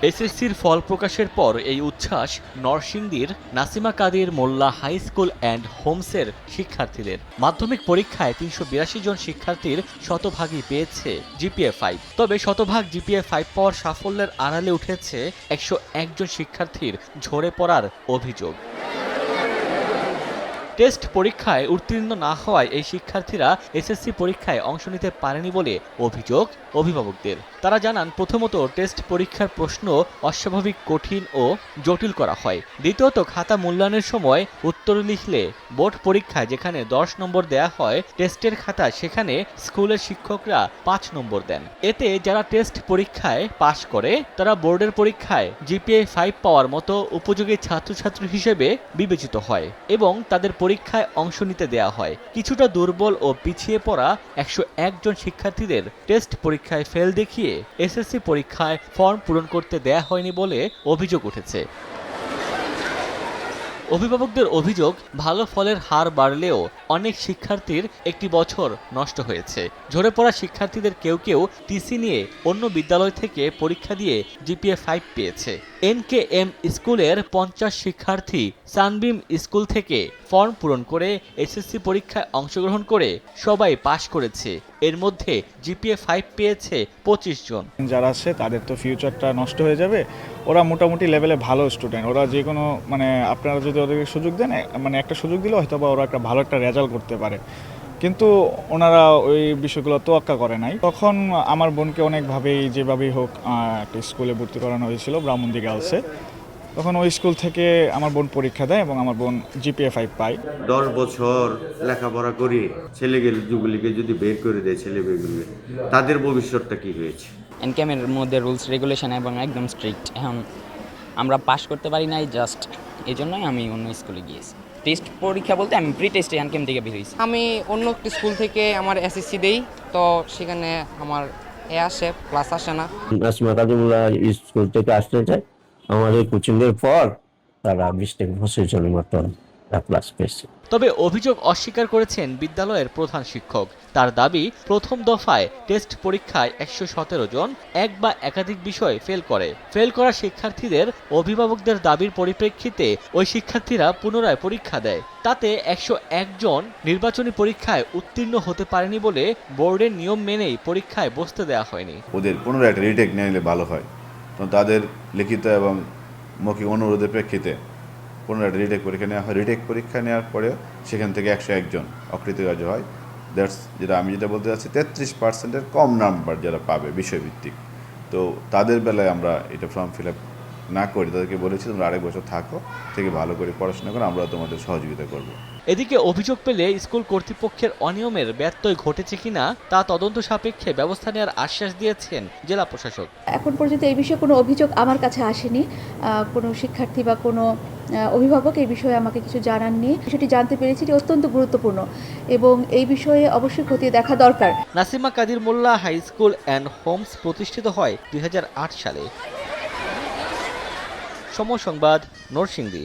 এসএসসির ফল প্রকাশের পর এই উচ্ছ্বাস নরসিংদীর নাসিমা কাদির মোল্লা হাই স্কুল অ্যান্ড হোমসের শিক্ষার্থীদের। মাধ্যমিক পরীক্ষায় ৩৮২ জন শিক্ষার্থীর শতভাগই পেয়েছে জিপিএ 5। তবে শতভাগ জিপিএ 5 পাওয়ার সাফল্যের আড়ালে উঠেছে ১০১ জন শিক্ষার্থীর ঝরে পড়ার অভিযোগ। টেস্ট পরীক্ষায় উত্তীর্ণ না হওয়ায় এই শিক্ষার্থীরা এসএসসি পরীক্ষায় অংশ নিতে পারেনি বলে অভিযোগ অভিভাবকদের। তারা জানান, প্রথমত টেস্ট পরীক্ষার প্রশ্ন অস্বাভাবিক কঠিন ও জটিল করা হয়। দ্বিতীয়ত খাতা মূল্যায়নের সময় উত্তর লিখলে বোর্ড পরীক্ষায় যেখানে 10 নম্বর দেয়া হয়, টেস্টের খাতা সেখানে স্কুলের শিক্ষকরা 5 নম্বর দেন। এতে যারা টেস্ট পরীক্ষায় পাশ করে তারা বোর্ডের পরীক্ষায় জিপিএ 5 পাওয়ার মতো উপযোগী ছাত্রছাত্রী হিসেবে বিবেচিত হয় এবং তাদের পরীক্ষায় অংশ নিতে দেয়া হয়। কিছুটা দুর্বল ও পিছিয়ে পড়া ১০১ জন শিক্ষার্থীদের টেস্ট পরীক্ষায় ফেল দেখিয়ে এসএসসি পরীক্ষায় ফর্ম পূরণ করতে দেয়া হয়নি বলে অভিযোগ উঠেছে। অভিভাবকদের অভিযোগ, ভালো ফলের হার বাড়লেও অনেক শিক্ষার্থীর একটি বছর নষ্ট হয়েছে। ঝরে পড়া শিক্ষার্থীদের কেউ কেউ টিসি নিয়ে অন্য বিদ্যালয় থেকে পরীক্ষা দিয়ে জিপিএ 5 পেয়েছে। এনকেএম স্কুলের 50 শিক্ষার্থী সানবিম স্কুল থেকে ফর্ম পূরণ করে এসএসসি পরীক্ষায় অংশগ্রহণ করে সবাই পাশ করেছে। এর মধ্যে জিপিএ 5 পেয়েছে 25 জন। যারা আছে তাদের তো ফিউচারটা নষ্ট হয়ে যাবে। ওরা মোটামুটি লেভেলে ভালো স্টুডেন্ট, ওরা যে কোনো আপনারা যদি ওদেরকে সুযোগ দেন, একটা সুযোগ দিলে হয়তো বা ওরা একটা ভালো একটা রেজাল্ট করতে পারে, কিন্তু ওনারা ওই বিষয়গুলো তোয়াক্কা করে নাই। তখন আমার বোনকে অনেকভাবেই যেভাবেই হোক একটা স্কুলে ভর্তি করানো হয়েছিল, ব্রাহ্মণদি গার্লসে। তখন ওই স্কুল থেকে আমার বোন পরীক্ষা দেয় এবং আমার বোন জিপিএ 5 পায়। 10 বছর লেখাপড়া করি ছেলেগুলিকে যদি বের করে দেয়, ছেলেমেয়েগুলি, তাদের ভবিষ্যৎটা কি হয়েছে? এনকেমের মধ্যে রুলস রেগুলেশন এবং একদম স্ট্রিক্ট। এখন আমরা পাস করতে পারি নাই, জাস্ট এই জন্যই আমি অন্য স্কুলে গিয়েছি। টেস্ট পরীক্ষা বলতে আমি প্রি টেস্টে এনকেম থেকে বেরিয়েছি। আমি অন্য একটি স্কুল থেকে আমার এসএসসি দেই, তো সেখানে আমার আসে প্লাস আসে না। নাসিমা কাদির মোল্লা স্কুল থেকে আসতে চাই, আমাদের কোচিংয়ের পর তারা 20-25 জনের মতো ক্লাস পেয়েছে। তবে অভিযোগ অস্বীকার করেছেন বিদ্যালয়ের প্রধান শিক্ষক। তার দাবি, প্রথম দফায় টেস্ট পরীক্ষায় 117 জন এক বা একাধিক বিষয় ফেল করা শিক্ষার্থীদের অভিভাবকদের দাবির পরিপ্রেক্ষিতে ওই শিক্ষার্থীরা পুনরায় পরীক্ষা দেয়। তাতে 101 জন নির্বাচনী পরীক্ষায় উত্তীর্ণ হতে পারেনি বলে বোর্ডের নিয়ম মেনেই পরীক্ষায় বসতে দেওয়া হয়নি। ওদের পুনরায় একটা রিটেক নিলে ভালো হয়, তো তাদের লিখিত এবং মৌখিক অনুরোধের প্রেক্ষিতে পুনরায় একটা রিটেক পরীক্ষা নেওয়া হয়। রিটেক পরীক্ষা নেওয়ার পরেও সেখান থেকে 101 জন অকৃতকার্য হয়। আমি যেটা বলতে চাচ্ছি, 33% কম নাম্বার যারা পাবে বিষয়ভিত্তিক, তো তাদের বেলায় আমরা এটা ফর্ম ফিল আপ না করি, তাদেরকে বলেছি তোমরা আরেক বছর থাকো, থেকে ভালো করে পড়াশোনা করো, আমরা তোমাদের সহযোগিতা করব। এদিকে অভিযোগ পেলে স্কুল কর্তৃপক্ষের অনিয়মের ব্যত্যয় ঘটেছে কিনা তা তদন্ত সাপেক্ষে ব্যবস্থা নেওয়ার আশ্বাস দিয়েছেন জেলা প্রশাসক। এখন পর্যন্ত এই বিষয়ে কোনো অভিযোগ আমার কাছে আসেনি। কোনো শিক্ষার্থী বা কোনো অভিভাবক এই বিষয়ে আমাকে কিছু জানাননি। বিষয়টি জানতে পেরেছি যে অত্যন্ত গুরুত্বপূর্ণ এবং এই বিষয়ে অবশ্যই খতিয়ে দেখা দরকার। নাসিমা কাদির মোল্লা হাই স্কুল অ্যান্ড হোমস প্রতিষ্ঠিত হয় 2008 সালে। সময় সংবাদ, নরসিংদী।